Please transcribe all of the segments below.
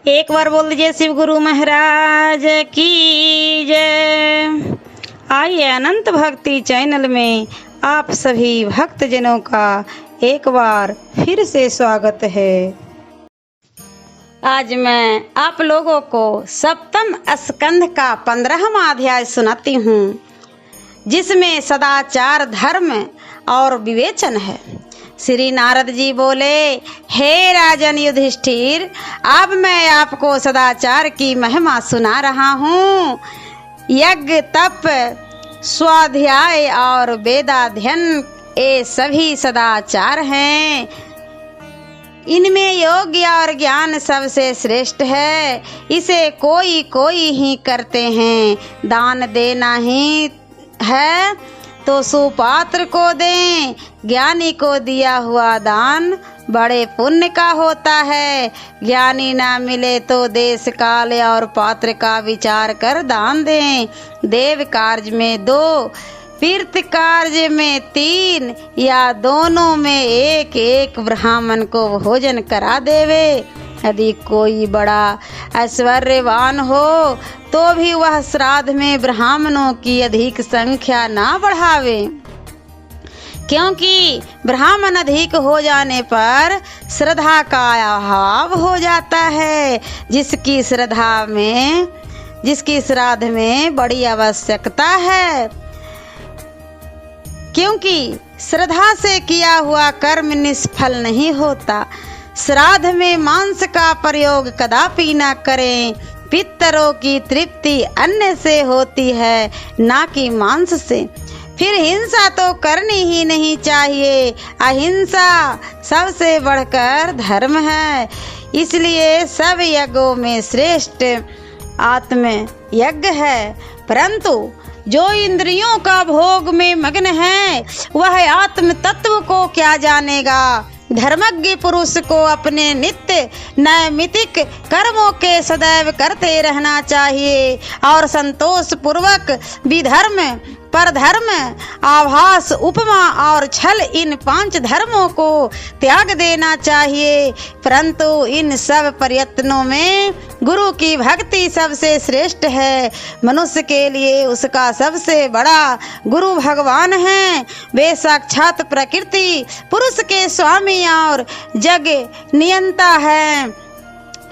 एक बार बोल दीजिए शिव गुरु महाराज की जय। आइए अनंत भक्ति चैनल में आप सभी भक्तजनों का एक बार फिर से स्वागत है। आज मैं आप लोगों को सप्तम स्कंध का 15वां अध्याय सुनाती हूँ, जिसमें सदाचार, धर्म और विवेचन है। श्री नारद जी बोले, हे राजन युधिष्ठिर, अब मैं आपको सदाचार की महिमा सुना रहा हूँ। यज्ञ, तप, स्वाध्याय और वेदाध्ययन ये सभी सदाचार हैं। इनमें योग्य और ज्ञान सबसे श्रेष्ठ है। इसे कोई कोई ही करते हैं। दान देना ही है तो सुपात्र को दें। ज्ञानी को दिया हुआ दान बड़े पुण्य का होता है। ज्ञानी ना मिले तो देश काल और पात्र का विचार कर दान दें। देव कार्य में 2, तीर्थ कार्य में 3 या दोनों में एक ब्राह्मण को भोजन करा देवे। यदि कोई बड़ा ऐश्वर्यवान हो तो भी वह श्राद्ध में ब्राह्मणों की अधिक संख्या ना बढ़ावे, क्योंकि ब्राह्मण अधिक हो जाने पर श्रद्धा का अभाव हो जाता है, जिसकी श्राद्ध में बड़ी आवश्यकता है। क्योंकि श्रद्धा से किया हुआ कर्म निष्फल नहीं होता। श्राद्ध में मांस का प्रयोग कदापि न करें। पितरों की तृप्ति अन्न से होती है, ना कि मांस से। फिर हिंसा तो करनी ही नहीं चाहिए। अहिंसा सबसे बढ़कर धर्म है। इसलिए सब यज्ञों में श्रेष्ठ आत्म यज्ञ है। परंतु जो इंद्रियों का भोग में मग्न है, वह आत्म तत्व को क्या जानेगा। धर्मज्ञ पुरुष को अपने नित्य नैमित्तिक कर्मों के सदैव करते रहना चाहिए और संतोष पूर्वक विधर्म, परधर्म, आभास, उपमा और छल इन 5 धर्मों को त्याग देना चाहिए। परंतु इन सब प्रयत्नों में गुरु की भक्ति सबसे श्रेष्ठ है। मनुष्य के लिए उसका सबसे बड़ा गुरु भगवान है। वे साक्षात प्रकृति पुरुष के स्वामी और जग नियंता है।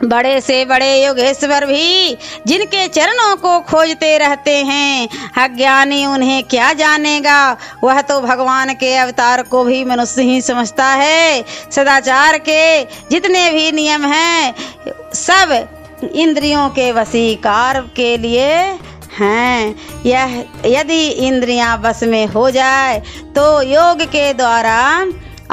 बड़े से बड़े योगेश्वर भी जिनके चरणों को खोजते रहते हैं, अज्ञानी उन्हें क्या जानेगा। वह तो भगवान के अवतार को भी मनुष्य ही समझता है। सदाचार के जितने भी नियम हैं, सब इंद्रियों के वशीकार के लिए हैं। यह यदि इंद्रियां बस में हो जाए तो योग के द्वारा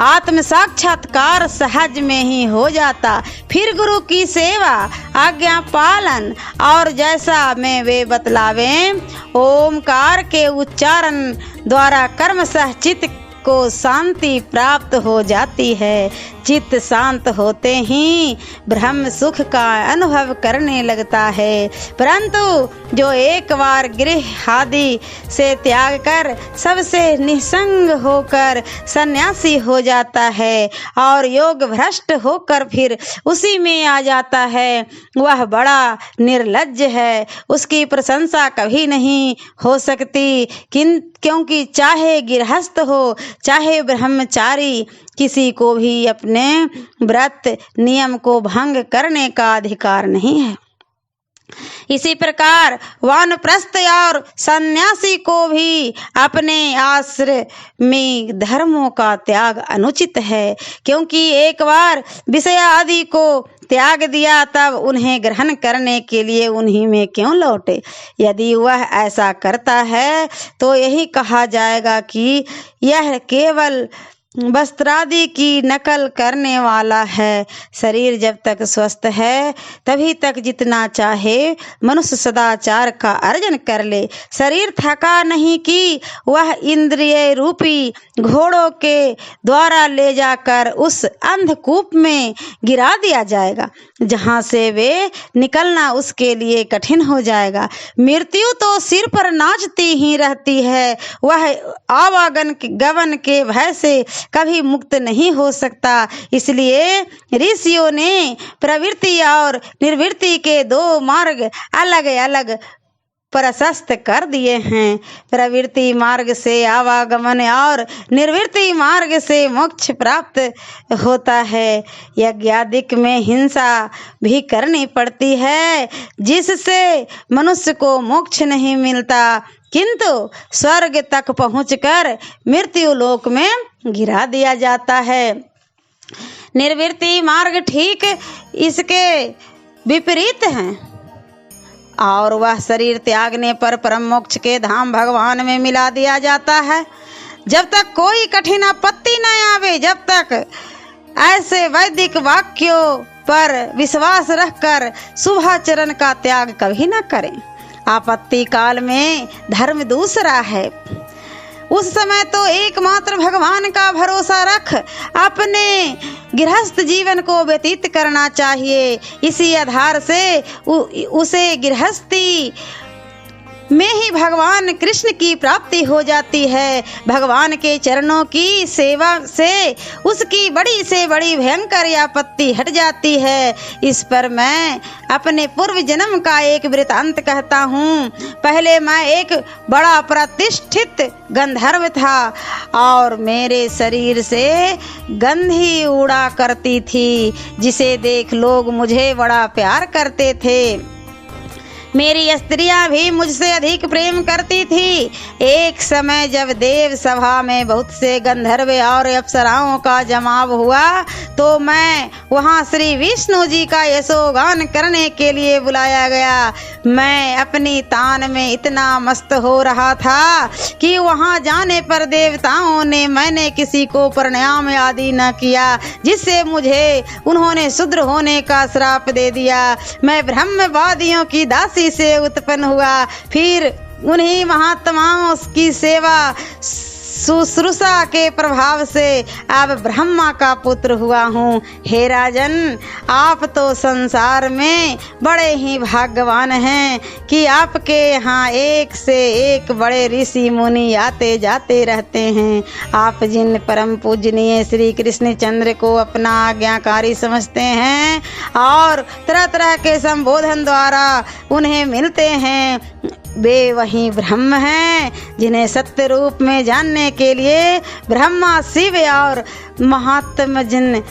आत्म साक्षात्कार सहज में ही हो जाता। फिर गुरु की सेवा, आज्ञा पालन और जैसा में वे बतलावें, ओमकार के उच्चारण द्वारा कर्म सह चित्त को शांति प्राप्त हो जाती है। चित्त शांत होते ही ब्रह्म सुख का अनुभव करने लगता है। परंतु जो एक बार गृह आदि से त्याग कर सबसे निसंग होकर सन्यासी हो जाता है और योग भ्रष्ट होकर फिर उसी में आ जाता है, वह बड़ा निर्लज्ज है। उसकी प्रशंसा कभी नहीं हो सकती, क्योंकि चाहे गृहस्थ हो चाहे ब्रह्मचारी, किसी को भी अपने व्रत नियम को भंग करने का अधिकार नहीं है। इसी प्रकार वानप्रस्थ और सन्यासी को भी अपने आश्रय में धर्मों का त्याग अनुचित है, क्योंकि एक बार विषय आदि को त्याग दिया तब उन्हें ग्रहण करने के लिए उन्हीं में क्यों लौटे। यदि वह ऐसा करता है तो यही कहा जाएगा कि यह केवल वस्त्रादि की नकल करने वाला है। शरीर जब तक स्वस्थ है तभी तक जितना चाहे मनुष्य सदाचार का अर्जन कर ले। शरीर थका नहीं कि वह इंद्रिय रूपी घोड़ों के द्वारा ले जाकर उस अंधकूप में गिरा दिया जाएगा, जहाँ से वे निकलना उसके लिए कठिन हो जाएगा। मृत्यु तो सिर पर नाचती ही रहती है। वह आवागन गमन के भय से कभी मुक्त नहीं हो सकता। इसलिए ऋषियों ने प्रवृत्ति और निर्वृत्ति के दो मार्ग अलग अलग प्रशस्त कर दिए हैं। प्रवृत्ति मार्ग से आवागमन और निर्वृत्ति मार्ग से मोक्ष प्राप्त होता है। यज्ञादिक में हिंसा भी करनी पड़ती है, जिससे मनुष्य को मोक्ष नहीं मिलता, किंतु स्वर्ग तक पहुंचकर मृत्यु लोक में गिरा दिया जाता है। निर्वृत्ति मार्ग ठीक इसके विपरीत है और वह शरीर त्यागने पर परम मोक्ष के धाम भगवान में मिला दिया जाता है। जब तक कोई कठिन आपत्ति न आवे, जब तक ऐसे वैदिक वाक्यों पर विश्वास रखकर शुभाचरण का त्याग कभी न करें। आपत्ति काल में धर्म दूसरा है। उस समय तो एकमात्र भगवान का भरोसा रख अपने गृहस्थ जीवन को व्यतीत करना चाहिए। इसी आधार से उसे गृहस्थी में ही भगवान कृष्ण की प्राप्ति हो जाती है। भगवान के चरणों की सेवा से उसकी बड़ी से बड़ी भयंकर आपत्ति हट जाती है। इस पर मैं अपने पूर्व जन्म का एक वृतांत कहता हूँ। पहले मैं एक बड़ा प्रतिष्ठित गंधर्व था और मेरे शरीर से गंध ही उड़ा करती थी, जिसे देख लोग मुझे बड़ा प्यार करते थे। मेरी स्त्रियां भी मुझसे अधिक प्रेम करती थी। एक समय जब देव सभा में बहुत से गंधर्व और अप्सराओं का जमाव हुआ तो मैं वहां श्री विष्णु जी का यशोगान करने के लिए बुलाया गया। मैं अपनी तान में इतना मस्त हो रहा था कि वहां जाने पर देवताओं ने मैंने किसी को प्रणाम आदि न किया, जिससे मुझे उन्होंने शूद्र होने का श्राप दे दिया। मैं ब्रह्मवादियों की दासी से उत्पन्न हुआ, फिर उन्हीं महात्माओं की सेवा शुश्रूषा के प्रभाव से अब ब्रह्मा का पुत्र हुआ हूँ। हे राजन, आप तो संसार में बड़े ही भाग्यवान हैं कि आपके यहाँ एक से एक बड़े ऋषि मुनि आते जाते रहते हैं। आप जिन परम पूजनीय श्री कृष्ण चंद्र को अपना आज्ञाकारी समझते हैं और तरह तरह के संबोधन द्वारा उन्हें मिलते हैं, वे वही ब्रह्म हैं जिन्हें सत्य रूप में जानने के लिए ब्रह्मा शिव और महात्मा जिन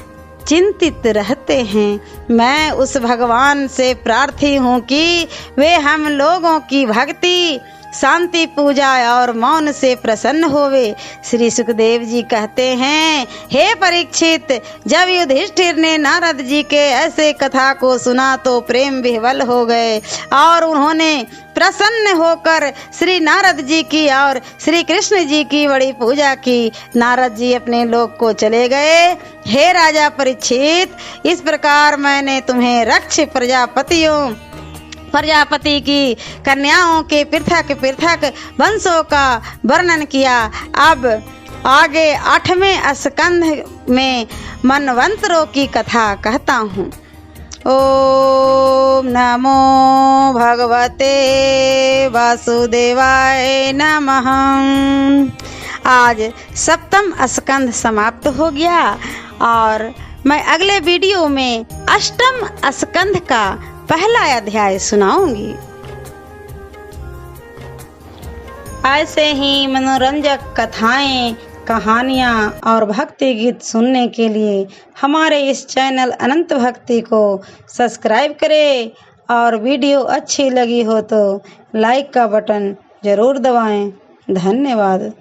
चिंतित रहते हैं। मैं उस भगवान से प्रार्थी हूँ कि वे हम लोगों की भक्ति, शांति, पूजा और मौन से प्रसन्न होवे। श्री सुखदेव जी कहते हैं, हे परीक्षित, जब युधिष्ठिर ने नारद जी के ऐसे कथा को सुना तो प्रेम विह्वल हो गए और उन्होंने प्रसन्न होकर श्री नारद जी की और श्री कृष्ण जी की बड़ी पूजा की। नारद जी अपने लोक को चले गए। हे राजा परीक्षित, इस प्रकार मैंने तुम्हें रक्ष प्रजापति की कन्याओं के पृथक पृथक वंशों का वर्णन किया। अब आगे 8वें स्कंध में मनवंतरों की कथा कहता हूँ। ओम नमो भगवते वासुदेवाय नमः। आज 7वां स्कंध समाप्त हो गया और मैं अगले वीडियो में 8वां स्कंध का पहला अध्याय सुनाऊंगी। ऐसे ही मनोरंजक कथाएं, कहानियाँ और भक्ति गीत सुनने के लिए हमारे इस चैनल अनंत भक्ति को सब्सक्राइब करें और वीडियो अच्छी लगी हो तो लाइक का बटन जरूर दबाएं। धन्यवाद।